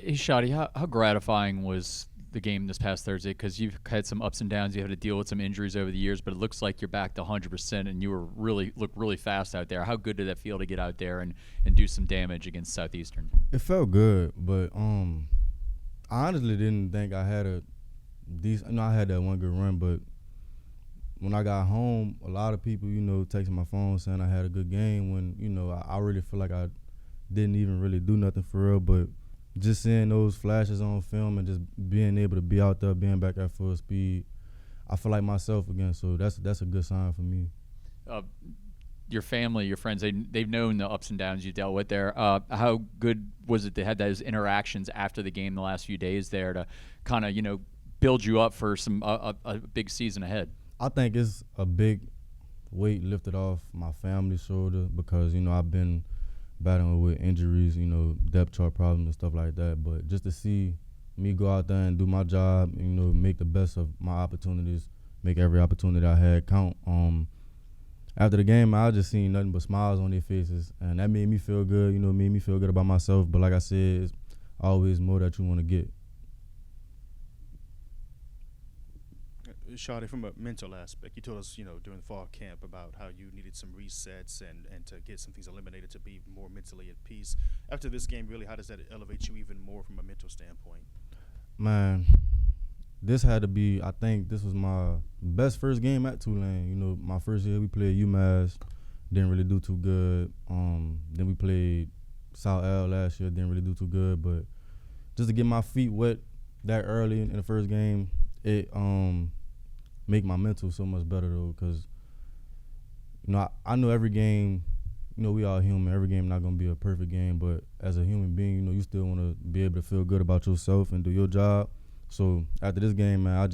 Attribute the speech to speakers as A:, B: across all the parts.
A: Hey, Shadi, how gratifying was the game this past Thursday? Because you've had some ups and downs. You had to deal with some injuries over the years, but it looks like you're back to 100%, and you were look really fast out there. How good did that feel to get out there and do some damage against Southeastern?
B: It felt good, but I honestly didn't think I had a decent. I had that one good run, but when I got home, a lot of people, texting my phone saying I had a good game. When I really feel like I didn't even really do nothing for real, but just seeing those flashes on film and just being able to be out there, being back at full speed, I feel like myself again. So that's a good sign for me.
A: Uh, your family, your friends, they've known the ups and downs you dealt with there. How good was it to have those interactions after the game the last few days there to kind of build you up for some a big season ahead?
B: I think it's a big weight lifted off my family's shoulder because I've been battling with injuries, depth chart problems and stuff like that. But just to see me go out there and do my job, make the best of my opportunities, make every opportunity I had count. After the game, I just seen nothing but smiles on their faces, and that made me feel good. Made me feel good about myself. But like I said, it's always more that you want to get.
C: Shawty, from a mental aspect, you told us, during the fall camp about how you needed some resets and to get some things eliminated to be more mentally at peace. After this game, really, how does that elevate you even more from a mental standpoint?
B: Man, this had to be, I think this was my best first game at Tulane. My first year we played UMass, didn't really do too good. Then we played South L last year, didn't really do too good. But just to get my feet wet that early in the first game, it make my mental so much better though, because I know every game, we all human. Every game not gonna be a perfect game, but as a human being, you still want to be able to feel good about yourself and do your job. So after this game, man,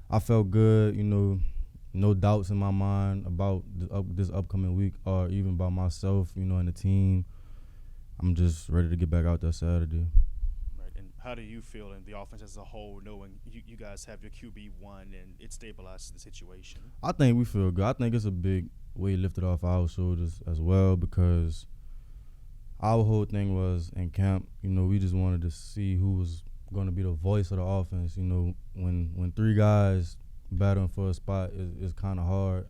B: I felt good. No doubts in my mind about this upcoming week or even about myself, and the team. I'm just ready to get back out there Saturday.
C: How do you feel in the offense as a whole, knowing you guys have your QB1 and it stabilizes the situation?
B: I think we feel good. I think it's a big weight lifted off our shoulders as well because our whole thing was in camp, we just wanted to see who was going to be the voice of the offense. When three guys battling for a spot is kind of hard.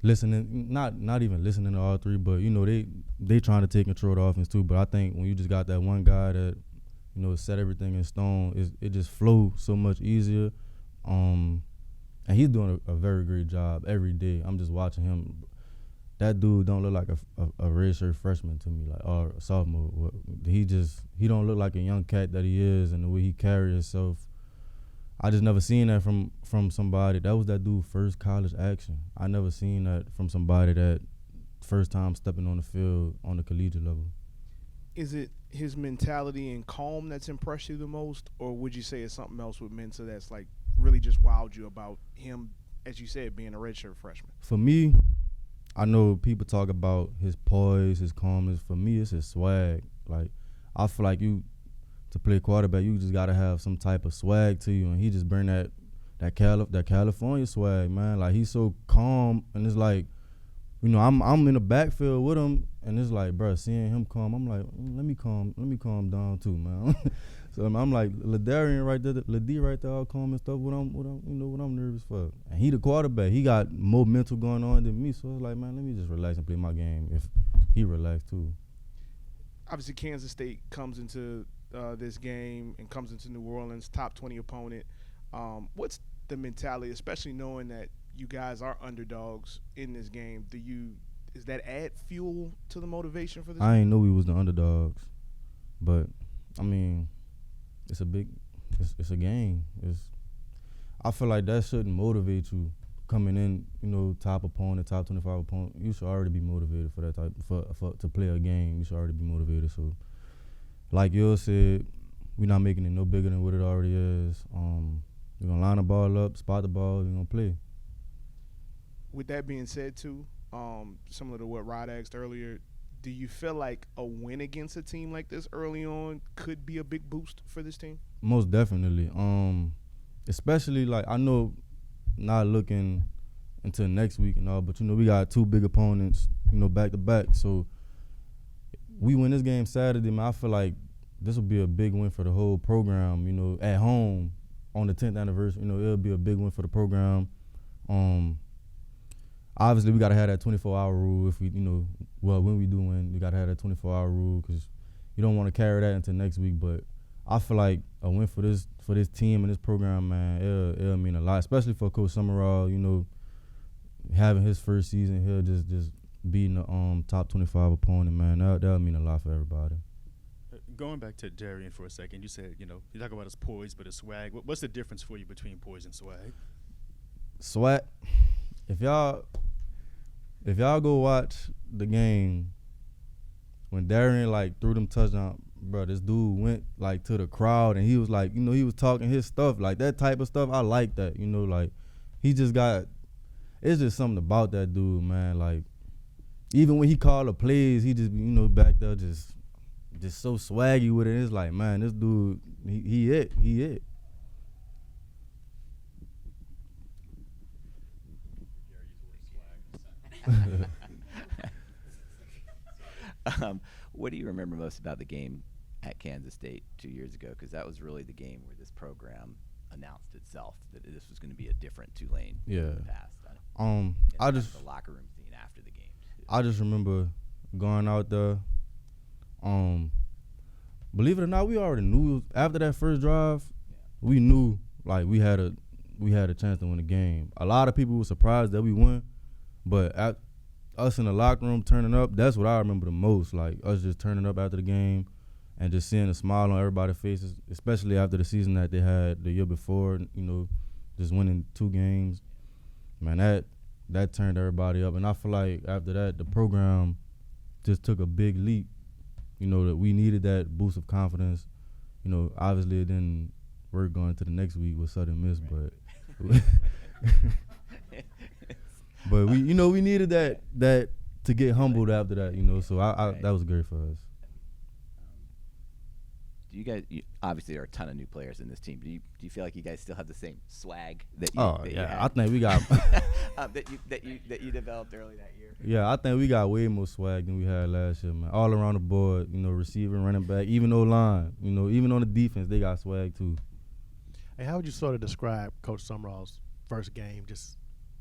B: Listening, not even listening to all three, but they trying to take control of the offense too. But I think when you just got that one guy that set everything in stone, it just flows so much easier. And he's doing a very great job every day. I'm just watching him. That dude don't look like a redshirt freshman to me, or a sophomore. He don't look like a young cat that he is, and the way he carries himself. I just never seen that from somebody. That was that dude's first college action. I never seen that from somebody that first time stepping on the field on the collegiate level.
D: Is it his mentality and calm that's impressed you the most, or would you say it's something else with Mensa that's like really just wowed you about him, as you said, being a redshirt freshman?
B: For me, I know people talk about his poise, his calmness. For me, it's his swag. Like, I feel like to play quarterback, you just gotta have some type of swag to you, and he just bring that California swag, man. Like, he's so calm, and it's like, I'm in the backfield with him, and it's like, bro, seeing him calm, I'm like, let me calm down too, man. So I'm like, Ladarian right there, Ladi right there, all calm and stuff. What I'm nervous for, and he the quarterback. He got more mental going on than me, so it's like, man, let me just relax and play my game. If he relaxed too.
D: Obviously, Kansas State comes into this game and comes into New Orleans, top 20 opponent. What's the mentality, especially knowing that you guys are underdogs in this game? Is that add fuel to the motivation for this?
B: I ain't know we was the underdogs, but I mean, it's a game. I feel like that shouldn't motivate you coming in, top opponent, top 25 opponent. You should already be motivated for that to play a game. You should already be motivated. So, like you said, we're not making it no bigger than what it already is. We're gonna line the ball up, spot the ball, we're gonna play.
D: With that being said, too, similar to what Rod asked earlier, do you feel like a win against a team like this early on could be a big boost for this team?
B: Most definitely. Especially, like, I know not looking until next week and all, but, we got two big opponents, back to back. So we win this game Saturday, man, I feel like this will be a big win for the whole program. You know, at home on the 10th anniversary, you know, it'll be a big win for the program. Obviously, we got to have that 24-hour rule if we, you know, well, when we do win, we got to have that 24-hour rule because you don't want to carry that into next week. But I feel like a win for this team and this program, man, it'll mean a lot, especially for Coach Summerall. You know, having his first season here, just beating the top 25 opponent, man, that'll mean a lot for everybody.
C: Going back to Darian for a second, you said, you know, you talk about his poise, but his swag. What's the difference for you between poise and swag?
B: Swag. If y'all go watch the game, when Darian like threw them touchdowns, bro, this dude went like to the crowd and he was like, you know, he was talking his stuff, like that type of stuff. I like that, you know, like he just got. It's just something about that dude, man. Like even when he called the plays, he just, you know, back there just so swaggy with it. It's like, man, this dude, he it.
E: What do you remember most about the game at Kansas State 2 years ago? Because that was really the game where this program announced itself that this was going to be a different Tulane in the past.
B: I just
E: the locker room scene after the game.
B: I just remember going out there. Believe it or not, we already knew after that first drive, we knew like we had a chance to win the game. A lot of people were surprised that we won, but us in the locker room turning up, that's what I remember the most. Like us just turning up after the game and just seeing a smile on everybody's faces, especially after the season that they had the year before, you know, just winning 2 games. Man, that turned everybody up. And I feel like after that, the program just took a big leap. You know, that we needed that boost of confidence. You know, obviously it didn't work going to the next week with Southern Miss, but but we, you know, we needed that to get humbled after that, you know. So that was great for us.
E: Do you guys obviously there are a ton of new players in this team? Do you feel like you guys still have the same swag that you? You had?
B: I think we got
E: that you developed early that year.
B: Yeah, I think we got way more swag than we had last year, man. All around the board, you know, receiver, running back, even O-line, you know, even on the defense, they got swag too.
F: Hey, how would you sort of describe Coach Summerall's first game, just,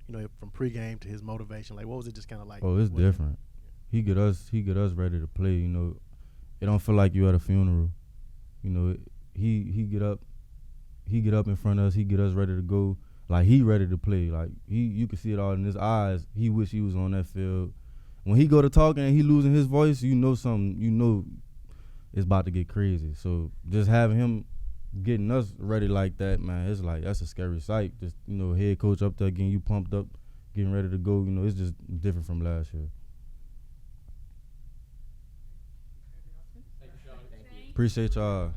F: you know, from pregame to his motivation? Like, what was it just kind of like?
B: Oh, it's different. He get us ready to play, you know. It don't feel like you at a funeral. You know, he get up in front of us, he get us ready to go. Like he ready to play. Like you can see it all in his eyes. He wish he was on that field. When he go to talking and he losing his voice, you know it's about to get crazy. So just having him getting us ready like that, man, it's like that's a scary sight. Just, you know, head coach up there getting you pumped up, getting ready to go, you know, it's just different from last year. Appreciate y'all.